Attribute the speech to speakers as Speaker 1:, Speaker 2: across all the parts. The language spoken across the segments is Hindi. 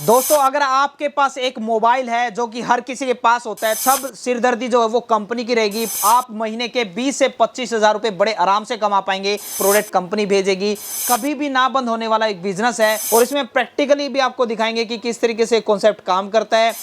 Speaker 1: दोस्तों अगर आपके पास एक मोबाइल है जो कि हर किसी के पास होता है, सब सिरदर्दी जो है वो कंपनी की रहेगी। आप महीने के 20 से 25 हजार रुपए बड़े आराम से कमा पाएंगे। प्रोडक्ट कंपनी भेजेगी, कभी भी ना बंद होने वाला एक बिजनेस है और इसमें प्रैक्टिकली भी आपको दिखाएंगे कि किस तरीके से कॉन्सेप्ट काम करता है।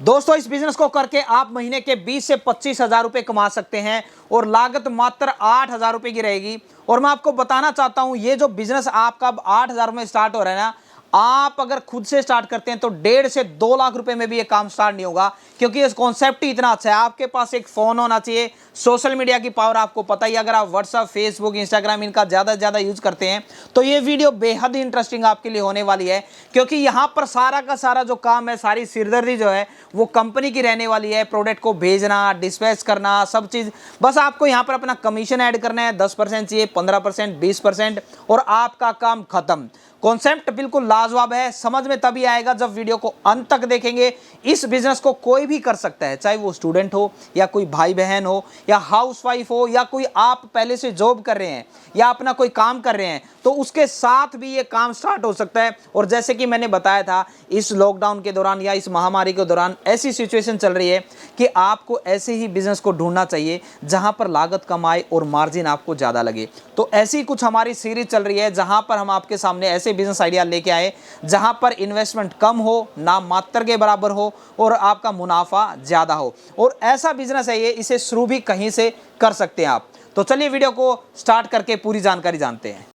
Speaker 1: दोस्तों इस बिजनेस को करके आप महीने के 20 से 25 हजार रुपए कमा सकते हैं और लागत मात्र 8 हजार रुपए की रहेगी। और मैं आपको बताना चाहता हूं, ये जो बिजनेस आपका 8 हजार में स्टार्ट हो रहा है ना, आप अगर खुद से स्टार्ट करते हैं तो 1.5 से 2 लाख रुपए में भी ये काम स्टार्ट नहीं होगा, क्योंकि इस कॉन्सेप्ट ही इतना अच्छा है। आपके पास एक फोन होना चाहिए, सोशल मीडिया की पावर आपको पता ही, अगर आप व्हाट्सएप, फेसबुक, इंस्टाग्राम इनका ज़्यादा से ज़्यादा यूज करते हैं तो ये वीडियो बेहद ही इंटरेस्टिंग आपके लिए होने वाली है, क्योंकि यहाँ पर सारा का सारा जो काम है, सारी सिरदर्दी जो है वो कंपनी की रहने वाली है। प्रोडक्ट को भेजना, डिस्पैच करना, सब चीज़ बस आपको यहाँ पर अपना कमीशन ऐड करना है। 10% चाहिए, 15%, 20% और आपका काम खत्म। कॉन्सेप्ट बिल्कुल लाजवाब है, समझ में तभी आएगा जब वीडियो को अंत तक देखेंगे। इस बिजनेस को कोई भी कर सकता है, चाहे वो स्टूडेंट हो या कोई भाई बहन हो या हाउसवाइफ हो या कोई आप पहले से जॉब कर रहे हैं या अपना कोई काम कर रहे हैं, तो उसके साथ भी ये काम स्टार्ट हो सकता है। और जैसे कि मैंने बताया था, इस लॉकडाउन के दौरान या इस महामारी के दौरान ऐसी सिचुएशन चल रही है कि आपको ऐसे ही बिजनेस को ढूंढना चाहिए जहां पर लागत कम आए और मार्जिन आपको ज़्यादा लगे। तो ऐसी कुछ हमारी सीरीज चल रही है जहां पर हम आपके सामने ऐसे बिजनेस आइडिया लेके आए जहां पर इन्वेस्टमेंट कम हो, ना मात्र के बराबर हो और आपका मुनाफा ज़्यादा हो। और ऐसा बिजनेस है ये, इसे शुरू भी कहीं से कर सकते हैं आप। तो चलिए वीडियो को स्टार्ट करके पूरी जानकारी जानते हैं।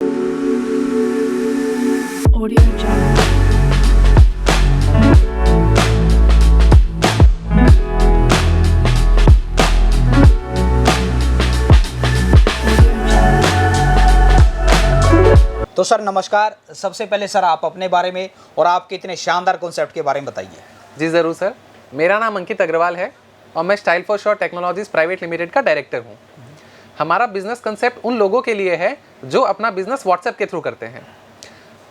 Speaker 1: तो सर नमस्कार, सबसे पहले सर आप अपने बारे में और आपके इतने शानदार कॉन्सेप्ट के बारे में बताइए।
Speaker 2: जी ज़रूर सर, मेरा नाम अंकित अग्रवाल है और मैं style for sure technologies private limited का डायरेक्टर हूँ। हमारा बिजनेस कंसेप्ट उन लोगों के लिए है जो अपना बिजनेस व्हाट्सएप के थ्रू करते हैं।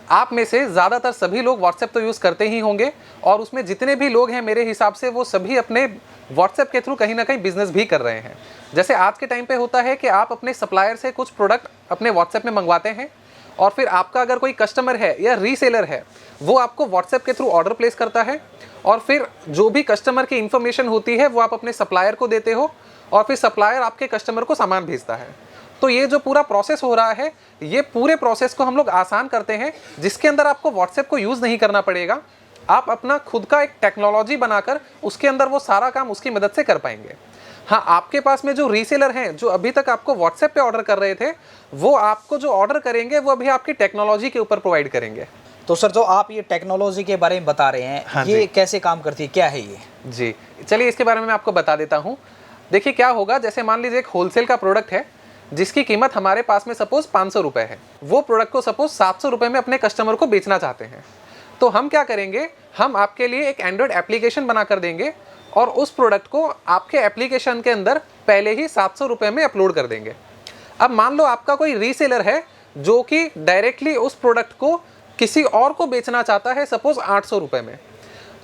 Speaker 2: आप में से ज़्यादातर सभी लोग व्हाट्सएप तो यूज़ करते ही होंगे और उसमें जितने भी लोग हैं मेरे हिसाब से वो सभी अपने व्हाट्सएप के थ्रू कहीं ना कहीं बिजनेस भी कर रहे हैं। जैसे आज के टाइम पे होता है कि आप अपने सप्लायर से कुछ प्रोडक्ट अपने व्हाट्सएप में मंगवाते हैं और फिर आपका अगर कोई कस्टमर है या रीसेलर है वो आपको व्हाट्सएप के थ्रू ऑर्डर प्लेस करता है और फिर जो भी कस्टमर की इन्फॉर्मेशन होती है वो आप अपने सप्लायर को देते हो और फिर सप्लायर आपके कस्टमर को सामान भेजता है। तो ये जो पूरा प्रोसेस हो रहा है, ये पूरे प्रोसेस को हम लोग आसान करते हैं, जिसके अंदर आपको व्हाट्सएप को यूज़ नहीं करना पड़ेगा। आप अपना खुद का एक टेक्नोलॉजी बनाकर उसके अंदर वो सारा काम उसकी मदद से कर पाएंगे। हाँ, आपके पास में जो रीसेलर हैं जो अभी तक आपको व्हाट्सएप पे ऑर्डर कर रहे थे, वो आपको जो ऑर्डर करेंगे वो अभी आपकी टेक्नोलॉजी के ऊपर प्रोवाइड करेंगे।
Speaker 1: तो सर जो आप ये टेक्नोलॉजी के बारे में बता रहे हैं,
Speaker 2: हाँ
Speaker 1: ये कैसे काम करती है, क्या है ये?
Speaker 2: जी चलिए इसके बारे में मैं आपको बता देता हूँ। देखिए क्या होगा, जैसे मान लीजिए एक होलसेल का प्रोडक्ट है जिसकी कीमत हमारे पास में सपोज 500 रुपये है। वो प्रोडक्ट को सपोज 700 रुपये में अपने कस्टमर को बेचना चाहते हैं। तो हम क्या करेंगे, हम आपके लिए एक एंड्रॉयड एप्लीकेशन बना कर देंगे और उस प्रोडक्ट को आपके एप्लीकेशन के अंदर पहले ही 700 रुपये में अपलोड कर देंगे। अब मान लो आपका कोई रीसेलर है जो कि डायरेक्टली उस प्रोडक्ट को किसी और को बेचना चाहता है सपोज 800 रुपये में।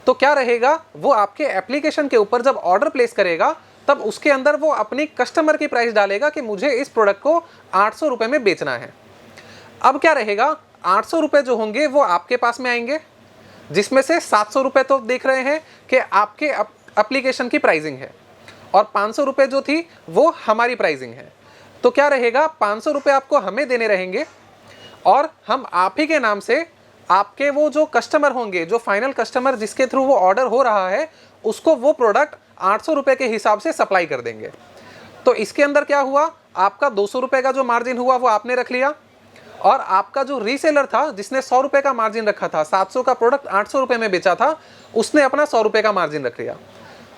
Speaker 2: तो क्या रहेगा, वो आपके एप्लीकेशन के ऊपर जब ऑर्डर प्लेस करेगा तब उसके अंदर वो अपनी कस्टमर की प्राइस डालेगा कि मुझे इस प्रोडक्ट को 800 रुपये में बेचना है। अब क्या रहेगा, 800 रुपये जो होंगे वो आपके पास में आएंगे, जिसमें से 700 रुपये तो देख रहे हैं कि आपके एप्लीकेशन की प्राइसिंग है और 500 रुपये जो थी वो हमारी प्राइसिंग है। तो क्या रहेगा, 500 रुपये आपको हमें देने रहेंगे और हम आप ही के नाम से आपके वो जो कस्टमर होंगे, जो फाइनल कस्टमर जिसके थ्रू वो ऑर्डर हो रहा है, उसको वो प्रोडक्ट 800 रुपये के हिसाब से सप्लाई कर देंगे। तो इसके अंदर क्या हुआ, आपका 200 रुपये का जो मार्जिन हुआ वो आपने रख लिया और आपका जो रीसेलर था जिसने 100 रुपये का मार्जिन रखा था, 700 का प्रोडक्ट 800 रुपये में बेचा था, उसने अपना 100 रुपये का मार्जिन रख लिया।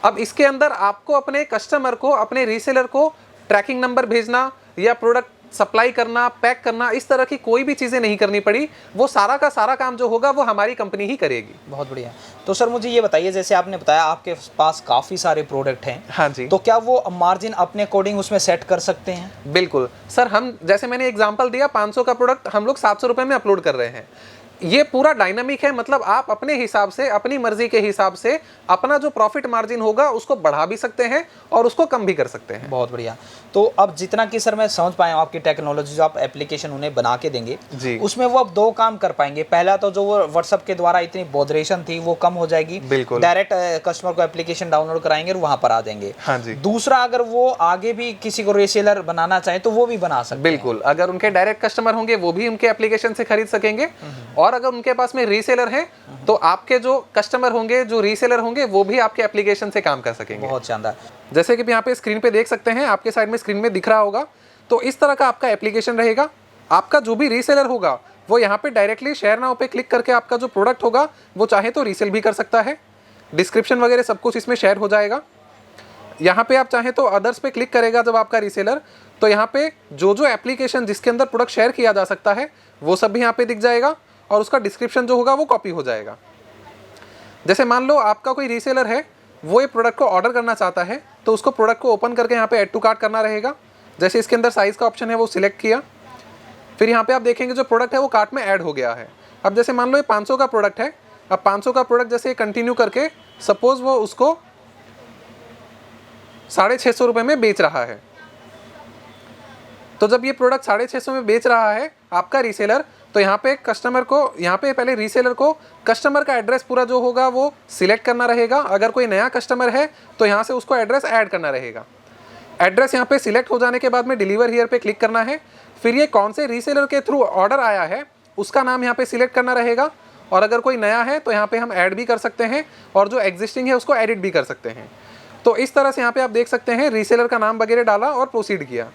Speaker 2: अब इसके अंदर आपको अपने कस्टमर को, अपने रीसेलर को ट्रैकिंग नंबर भेजना या प्रोडक्ट सप्लाई करना, पैक करना, इस तरह की कोई भी चीज़ें नहीं करनी पड़ी। वो सारा का सारा काम जो होगा वो हमारी कंपनी ही करेगी।
Speaker 1: बहुत बढ़िया। तो सर मुझे ये बताइए, जैसे आपने बताया आपके पास काफ़ी सारे प्रोडक्ट हैं।
Speaker 2: हाँ जी।
Speaker 1: तो क्या वो मार्जिन अपने अकॉर्डिंग उसमें सेट कर सकते हैं?
Speaker 2: बिल्कुल सर, हम जैसे मैंने एग्जांपल दिया, 500 का प्रोडक्ट हम लोग 700 रुपये में अपलोड कर रहे हैं। ये पूरा डायनामिक है, मतलब आप अपने हिसाब से, अपनी मर्जी के हिसाब से अपना जो प्रॉफिट मार्जिन होगा उसको बढ़ा भी सकते हैं और उसको कम भी कर सकते हैं।
Speaker 1: बहुत बढ़िया। तो अब जितना कि सर मैं समझ पाया हूँ आपकी टेक्नोलॉजी जो आप एप्लीकेशन उन्हें बना के देंगे
Speaker 2: जी,
Speaker 1: उसमें वो अब 2 काम कर पाएंगे। पहला तो जो वो व्हाट्सएप के द्वारा इतनी बॉदरेशन थी वो कम हो जाएगी,
Speaker 2: बिल्कुल,
Speaker 1: डायरेक्ट कस्टमर को एप्लीकेशन डाउनलोड कराएंगे और वहां पर आ जाएंगे।
Speaker 2: हाँ जी।
Speaker 1: दूसरा, अगर वो आगे भी किसी को रीसेलर बनाना चाहे तो वो भी बना सकते हैं।
Speaker 2: बिल्कुल, अगर उनके डायरेक्ट कस्टमर होंगे वो भी उनके एप्लीकेशन से खरीद सकेंगे, और अगर उनके पास में रीसेलर है तो आपके जो कस्टमर होंगे, जो रीसेलर होंगे, वो भी आपके एप्लीकेशन से काम कर सकेंगे।
Speaker 1: बहुत शानदार।
Speaker 2: जैसे कि यहाँ पे स्क्रीन पे देख सकते हैं, आपके साइड में स्क्रीन में दिख रहा होगा, तो इस तरह का आपका एप्लीकेशन रहेगा। आपका जो भी रीसेलर होगा वो यहाँ पे डायरेक्टली शेयर नाउ पे क्लिक करके आपका जो प्रोडक्ट होगा वो चाहे तो रीसेल भी कर सकता है। डिस्क्रिप्शन वगैरह सब कुछ इसमें शेयर हो जाएगा। यहाँ पे आप चाहें तो अदर्स पे क्लिक करेगा जब आपका रीसेलर, तो यहाँ पे जो जो एप्लीकेशन जिसके अंदर प्रोडक्ट शेयर किया जा सकता है वो सब भी यहाँ पे दिख जाएगा, और उसका डिस्क्रिप्शन जो होगा वो कॉपी हो जाएगा। जैसे मान लो आपका कोई रीसेलर है, वो ये प्रोडक्ट को ऑर्डर करना चाहता है, तो उसको प्रोडक्ट को ओपन करके यहाँ पे ऐड टू कार्ट करना रहेगा। जैसे इसके अंदर साइज़ का ऑप्शन है वो सिलेक्ट किया, फिर यहाँ पे आप देखेंगे जो प्रोडक्ट है वो कार्ट में ऐड हो गया है। अब जैसे मान लो ये 500 का प्रोडक्ट है, अब 500 का प्रोडक्ट जैसे कंटिन्यू करके सपोज वो उसको 650 रुपये में बेच रहा है, तो जब ये प्रोडक्ट 650 में बेच रहा है आपका रीसेलर, तो यहाँ पे कस्टमर को, यहाँ पे पहले रीसेलर को कस्टमर का एड्रेस पूरा जो होगा वो सिलेक्ट करना रहेगा। अगर कोई नया कस्टमर है तो यहाँ से उसको एड्रेस ऐड करना रहेगा। एड्रेस यहाँ पे सिलेक्ट हो जाने के बाद में डिलीवर हियर पे क्लिक करना है, फिर ये कौन से रीसेलर के थ्रू ऑर्डर आया है उसका नाम यहाँ पे सिलेक्ट करना रहेगा, और अगर कोई नया है तो यहाँ पे हम ऐड भी कर सकते हैं, और जो एग्जिस्टिंग है उसको एडिट भी कर सकते हैं। तो इस तरह से यहाँ पे आप देख सकते हैं रीसेलर का नाम वगैरह डाला और प्रोसीड किया,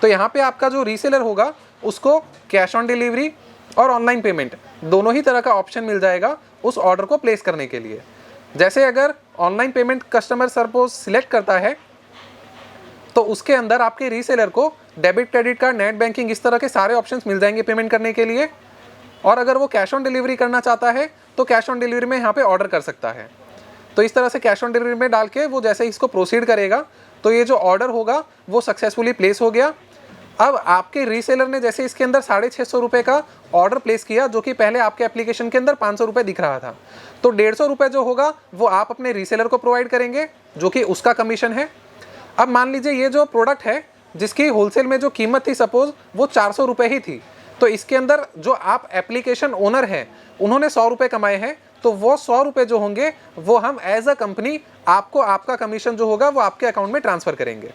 Speaker 2: तो यहाँ पे आपका जो रीसेलर होगा उसको कैश ऑन डिलीवरी और ऑनलाइन पेमेंट दोनों ही तरह का ऑप्शन मिल जाएगा उस ऑर्डर को प्लेस करने के लिए। जैसे अगर online payment customer suppose select करता है तो उसके अंदर आपके रीसेलर को debit, credit card, net banking, इस तरह के सारे ऑप्शंस मिल जाएंगे पेमेंट करने के लिए। और अगर वो कैश ऑन डिलीवरी करना चाहता है तो कैश ऑन डिलीवरी में यहाँ पे ऑर्डर कर सकता है। तो इस तरह से कैश ऑन डिलीवरी में डाल के वो जैसे इसको प्रोसीड करेगा तो ये जो ऑर्डर होगा वो सक्सेसफुली प्लेस हो गया। अब आपके रीसेलर ने जैसे इसके अंदर 650 रुपये का ऑर्डर प्लेस किया, जो कि पहले आपके एप्लीकेशन के अंदर 500 रुपये दिख रहा था, तो 150 रुपये जो होगा वो आप अपने रीसेलर को प्रोवाइड करेंगे, जो कि उसका कमीशन है। अब मान लीजिए ये जो प्रोडक्ट है जिसकी होलसेल में जो कीमत थी सपोज वो 400 रुपये ही थी, तो इसके अंदर जो आप एप्लीकेशन ओनर हैं उन्होंने 100 रुपये कमाए हैं, तो वो 100 रुपये जो होंगे वो हम एज अ कंपनी आपको आपका कमीशन जो होगा वो आपके अकाउंट में ट्रांसफ़र करेंगे।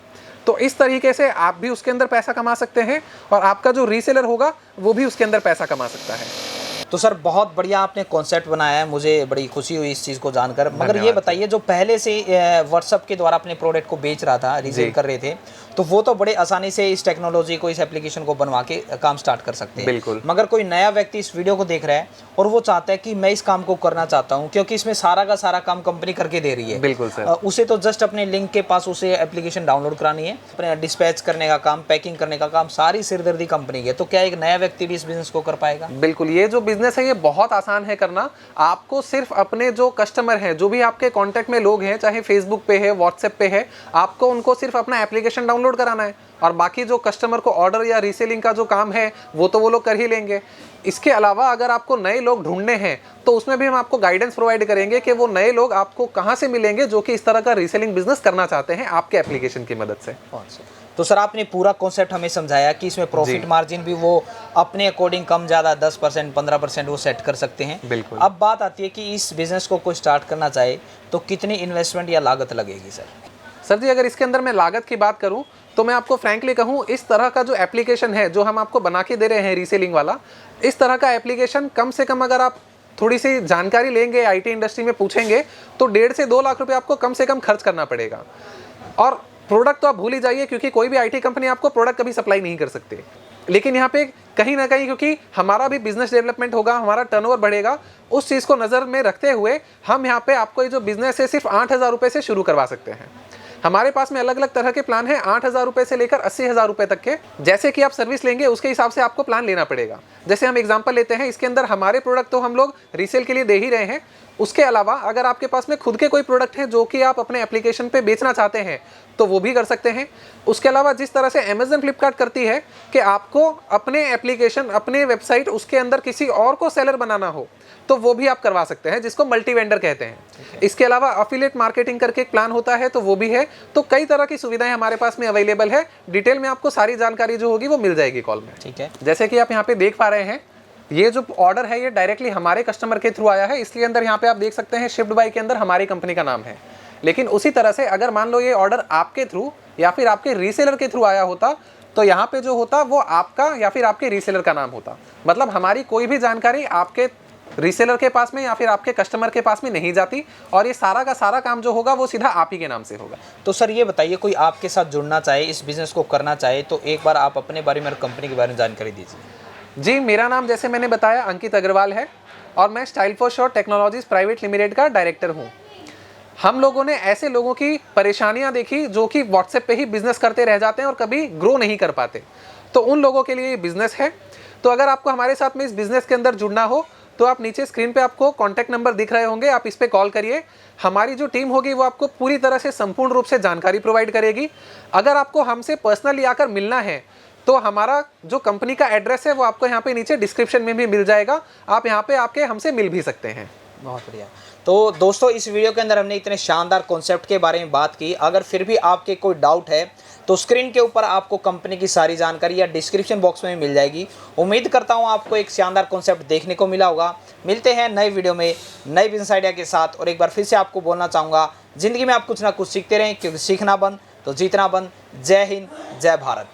Speaker 2: तो इस तरीके से आप भी उसके अंदर पैसा कमा सकते हैं और आपका जो रीसेलर होगा वो भी उसके अंदर पैसा कमा सकता है।
Speaker 1: तो सर बहुत बढ़िया आपने कॉन्सेप्ट बनाया है, मुझे बड़ी खुशी हुई इस चीज़ को जानकर। मगर ये बताइए, जो पहले से व्हाट्सएप के द्वारा अपने प्रोडक्ट को बेच रहा था, रीसेल कर रहे थे, तो वो तो बड़े आसानी से इस टेक्नोलॉजी को, इस एप्लीकेशन को बनवा के काम स्टार्ट कर सकते हैं।
Speaker 2: बिल्कुल।
Speaker 1: मगर कोई नया व्यक्ति इस वीडियो को देख रहा है और वो चाहता है कि मैं इस काम को करना चाहता हूँ, क्योंकि इसमें सारा का सारा काम कंपनी करके दे रही है।
Speaker 2: बिल्कुल सर।
Speaker 1: उसे तो जस्ट अपने लिंक के पास उसे एप्लीकेशन डाउनलोड करानी है, अपने डिस्पैच करने का काम, पैकिंग करने का काम, सारी सिरदर्दी कंपनी की है। तो क्या एक नया व्यक्ति भी इस बिजनेस को कर पाएगा?
Speaker 2: बिल्कुल, ये जो बिजनेस है ये बहुत आसान है करना। आपको सिर्फ अपने जो कस्टमर हैं, जो भी आपके कांटेक्ट में लोग हैं, चाहे फेसबुक पे है, व्हाट्सएप पे है, आपको उनको सिर्फ अपना एप्लीकेशन डाउनलोड कराना है, और बाकी जो कस्टमर को ऑर्डर या रीसेलिंग का जो काम है वो तो वो लोग कर ही लेंगे। इसके अलावा अगर आपको नए लोग ढूंढने हैं तो उसमें भी हम आपको गाइडेंस प्रोवाइड करेंगे कि वो नए लोग आपको कहाँ से मिलेंगे जो कि इस तरह का रीसेलिंग बिजनेस करना चाहते हैं आपके एप्लीकेशन की मदद से।
Speaker 1: तो सर आपने पूरा कॉन्सेप्ट हमें समझाया कि इसमें प्रॉफिट मार्जिन भी वो अपने अकॉर्डिंग कम ज़्यादा 10%, 15% वो सेट कर सकते हैं।
Speaker 2: बिल्कुल।
Speaker 1: अब बात आती है कि इस बिजनेस को कोई स्टार्ट करना चाहे तो कितनी इन्वेस्टमेंट या लागत लगेगी सर?
Speaker 2: सर जी, अगर इसके अंदर मैं लागत की बात करूं तो मैं आपको फ्रैंकली कहूं, इस तरह का जो एप्लीकेशन है जो हम आपको बना के दे रहे हैं रीसेलिंग वाला, इस तरह का एप्लीकेशन कम से कम अगर आप थोड़ी सी जानकारी लेंगे, आईटी इंडस्ट्री में पूछेंगे, तो 1.5 से 2 लाख रुपए आपको कम से कम खर्च करना पड़ेगा। और प्रोडक्ट तो आप भूल ही जाइए, क्योंकि कोई भी आईटी कंपनी आपको प्रोडक्ट कभी सप्लाई नहीं कर सकते। लेकिन यहाँ पे कहीं ना कहीं क्योंकि हमारा भी बिजनेस डेवलपमेंट होगा, हमारा टर्नओवर बढ़ेगा, उस चीज़ को नज़र में रखते हुए हम यहाँ पे आपको ये जो बिजनेस है सिर्फ 8,000 रुपये से शुरू करवा सकते हैं। हमारे पास में अलग अलग तरह के प्लान हैं, 8,000 रुपए से लेकर 80,000 रुपए तक के। जैसे कि आप सर्विस लेंगे उसके हिसाब से आपको प्लान लेना पड़ेगा। जैसे हम एग्जांपल लेते हैं, इसके अंदर हमारे प्रोडक्ट तो हम लोग रीसेल के लिए दे ही रहे हैं, उसके अलावा अगर आपके पास में खुद के कोई प्रोडक्ट है जो कि आप अपने एप्लीकेशन पे बेचना चाहते हैं तो वो भी कर सकते हैं। उसके अलावा जिस तरह से अमेजन फ्लिपकार्ट करती है कि आपको अपने एप्लीकेशन, अपने वेबसाइट, उसके अंदर किसी और को सेलर बनाना हो तो वो भी आप करवा सकते हैं, जिसको मल्टी वेंडर कहते हैं। इसके अलावा अफिलिएट मार्केटिंग करके एक प्लान होता है तो वो भी है। तो कई तरह की सुविधाएं हमारे पास में अवेलेबल है। डिटेल में आपको सारी जानकारी जो होगी वो मिल जाएगी कॉल में।
Speaker 1: ठीक है।
Speaker 2: जैसे कि आप यहाँ पे देख पा रहे हैं, ये जो ऑर्डर है ये डायरेक्टली हमारे कस्टमर के थ्रू आया है, इसलिए अंदर यहाँ पे आप देख सकते हैं शिफ्ट बाय के अंदर हमारी कंपनी का नाम है। लेकिन उसी तरह से अगर मान लो ये ऑर्डर आपके थ्रू या फिर आपके रीसेलर के थ्रू आया होता तो यहाँ पे जो होता वो आपका या फिर आपके रीसेलर का नाम होता। मतलब हमारी कोई भी जानकारी आपके रीसेलर के पास में या फिर आपके कस्टमर के पास में नहीं जाती और ये सारा का सारा काम जो होगा वो सीधा आप ही के नाम से होगा।
Speaker 1: तो सर ये बताइए, कोई आपके साथ जुड़ना चाहे, इस बिज़नेस को करना चाहे तो एक बार आप अपने बारे में और कंपनी के बारे में जानकारी दीजिए।
Speaker 2: जी, मेरा नाम जैसे मैंने बताया अंकित अग्रवाल है और मैं style for sure technologies private limited का डायरेक्टर हूँ। हम लोगों ने ऐसे लोगों की परेशानियां देखी जो कि व्हाट्सएप पे ही बिजनेस करते रह जाते हैं और कभी ग्रो नहीं कर पाते, तो उन लोगों के लिए ये बिजनेस है। तो अगर आपको हमारे साथ में इस बिजनेस के अंदर जुड़ना हो तो आप नीचे स्क्रीन पे आपको कॉन्टैक्ट नंबर दिख रहे होंगे, आप इस पे कॉल करिए। हमारी जो टीम होगी वो आपको पूरी तरह से संपूर्ण रूप से जानकारी प्रोवाइड करेगी। अगर आपको हमसे पर्सनली आकर मिलना है तो हमारा जो कंपनी का एड्रेस है वो आपको यहाँ पे नीचे डिस्क्रिप्शन में भी मिल जाएगा, आप यहाँ पे आके हमसे मिल भी सकते हैं।
Speaker 1: बहुत बढ़िया। तो दोस्तों, इस वीडियो के अंदर हमने इतने शानदार कॉन्सेप्ट के बारे में बात की। अगर फिर भी आपके कोई डाउट है तो स्क्रीन के ऊपर आपको कंपनी की सारी जानकारी या डिस्क्रिप्शन बॉक्स में मिल जाएगी। उम्मीद करता हूँ आपको एक शानदार कॉन्सेप्ट देखने को मिला होगा। मिलते हैं नए वीडियो में नए बिजनेस आइडिया के साथ। और एक बार फिर से आपको बोलना चाहूँगा, ज़िंदगी में आप कुछ ना कुछ सीखते रहें, क्योंकि सीखना बंद तो जीतना बंद। जय हिंद, जय भारत।